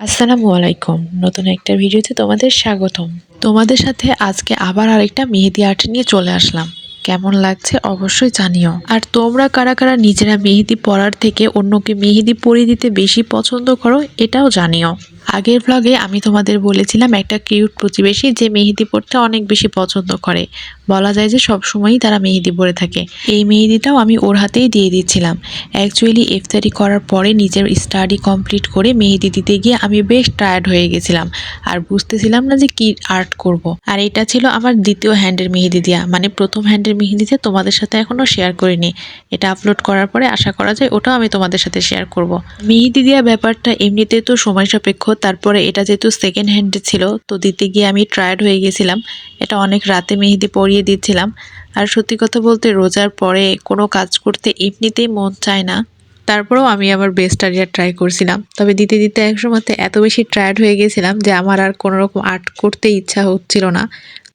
আসসালামু আলাইকুম। নতুন একটা ভিডিওতে তোমাদের স্বাগতম। তোমাদের সাথে আজকে আবার আরেকটা মেহেদি আর্ট নিয়ে চলে আসলাম। কেমন লাগছে অবশ্যই জানিও। আর তোমরা কারা কারা নিজেরা মেহেদি পরার থেকে অন্যকে মেহেদি পরিয়ে দিতে বেশি পছন্দ করো এটাও জানিও। আগের ভ্লগে আমি তোমাদের বলেছিলাম একটা কিউট প্রতিবেশী যে মেহেদি পরতে অনেক বেশি পছন্দ করে, বলা যায় যে সব সময়ই তারা মেহেদি পরে থাকে। এই মেহেদিটাও আমি ওর হাতেই দিয়ে দিচ্ছিলাম। অ্যাকচুয়ালি ইফতারি করার পরে নিজের স্টাডি কমপ্লিট করে মেহেদি দিতে গিয়ে আমি বেশ টায়ার্ড হয়ে গেছিলাম আর বুঝতেছিলাম না যে কি আর্ট করব। আর এটা ছিল আমার দ্বিতীয় হ্যান্ডের মেহেদি দেওয়া, মানে প্রথম হ্যান্ডের মেহেদিতে তোমাদের সাথে এখনো শেয়ার করিনি। এটা আপলোড করার পরে আশা করা যায় ওটাও আমি তোমাদের সাথে শেয়ার করব। মেহেদি দেওয়া ব্যাপারটা এমনিতে তো সময় সাপেক্ষ, তারপরে এটা যেহেতু সেকেন্ড হ্যান্ডে ছিল তো দিতে গিয়ে আমি টায়ার্ড হয়ে গেছিলাম। এটা অনেক রাতে মেহেদি পরিয়ে দিচ্ছিলাম। আর সত্যি কথা বলতে রোজার পরে কোনো কাজ করতে এমনিতেই মন চায় না। তারপরেও আমি আবার বেস্ট আরিয়া ট্রাই করছিলাম, তবে দিতে দিতে একসময়তে এত বেশি টায়ার্ড হয়ে গেছিলাম যে আমার আর কোনো রকম আর্ট করতে ইচ্ছা হচ্ছিল না।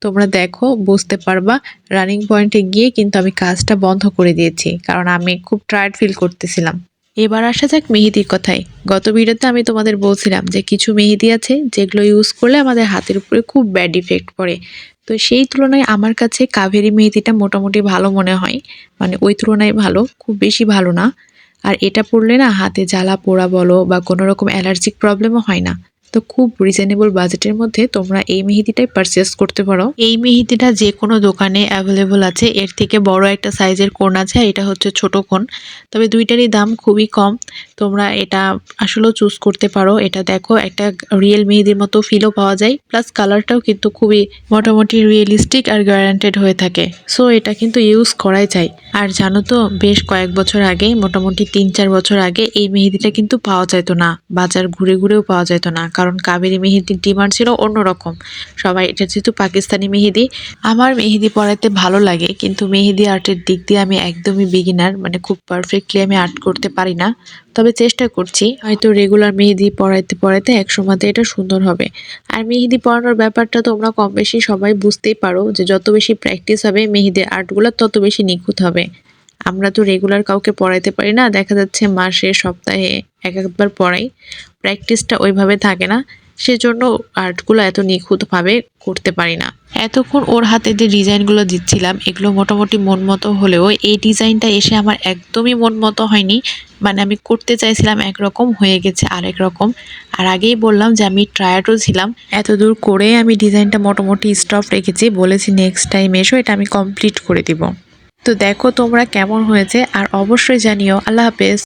তোমরা দেখো বুঝতে পারবা, রানিং পয়েন্টে গিয়ে কিন্তু আমি কাজটা বন্ধ করে দিয়েছি, কারণ আমি খুব টায়ার্ড ফিল করতেছিলাম। এবার আসা যাক মেহেদির কথায়। গত ভিডিওতে আমি তোমাদের বলছিলাম যে কিছু মেহেদি আছে যেগুলো ইউজ করলে আমাদের হাতের উপরে খুব ব্যাড ইফেক্ট পড়ে। তো সেই তুলনায় আমার কাছে কাভেরি মেহেদিটা মোটামুটি ভালো মনে হয়, মানে ওই তুলনায় ভালো, খুব বেশি ভালো না। আর এটা পরলে না হাতে জ্বালা পোড়া বলো বা কোনো রকম অ্যালার্জিক প্রবলেমও হয় না। তো খুব রিজনেবল বাজেটের মধ্যে তোমরা এই মেহেদিটাই পারচেস করতে পারো। এই মেহেদিটা যে কোনো দোকানে অ্যাভেলেবল আছে। এর থেকে বড় একটা সাইজের কোণ আছে, এটা হচ্ছে ছোট কোণ, তবে দুইটারই দাম খুবই কম। তোমরা এটা আসলেও চুজ করতে পারো। এটা দেখো একটা রিয়েল মেহেদির মতো ফিলও পাওয়া যায়, প্লাস কালারটাও কিন্তু খুবই মোটামুটি রিয়েলিস্টিক আর গ্যারান্টেড হয়ে থাকে। সো এটা কিন্তু ইউজ করাই যায়। আর জানো তো, বেশ কয়েক বছর আগে, মোটামুটি 3-4 বছর আগে এই মেহেদিটা কিন্তু পাওয়া যেত না, বাজার ঘুরে ঘুরেও পাওয়া যেত না, কারণ কাবেরী মেহেদির ডিমান্ড ছিল অন্যরকম। সবাই এটা যেহেতু পাকিস্তানি মেহেদি। আমার মেহেদি পরাতে ভালো লাগে, কিন্তু মেহেদি আর্টের দিক দিয়ে আমি একদমই বিগিনার, মানে খুব পারফেক্টলি আমি আর্ট করতে পারি না। তবে চেষ্টা করছি, হয়তো রেগুলার মেহেদি পরাইতে পরাইতে এক সময়তে এটা সুন্দর হবে। আর মেহেদি পরানোর ব্যাপারটা তোমরা কম বেশি সবাই বুঝতেই পারো যে যত বেশি প্র্যাকটিস হবে মেহেদির আর্টগুলো তত বেশি নিখুঁত হবে। আমরা তো রেগুলার কাউকে পড়াইতে পারি না, দেখা যাচ্ছে মাসে সপ্তাহে এক একবার পড়াই, প্র্যাকটিসটা ওইভাবে থাকে না, সেজন্য আর্টগুলো এত নিখুঁতভাবে করতে পারি না। এতক্ষণ ওর হাতে যে ডিজাইনগুলো দিচ্ছিলাম এগুলো মোটামুটি মন মতো হলেও এই ডিজাইনটা এসে আমার একদমই মন মতো হয়নি। মানে আমি করতে চাইছিলাম একরকম, হয়ে গেছে আরেক রকম। আর আগেই বললাম যে আমি ট্রায়ালও ছিলাম, এত দূর করে আমি ডিজাইনটা মোটামুটি স্টপ রেখেছি, বলেছি নেক্সট টাইম এসো এটা আমি কমপ্লিট করে দিব। তো দেখো তোমরা কেমন হয়েছে, আর অবশ্যই জানিও। আল্লাহ হাফেজ।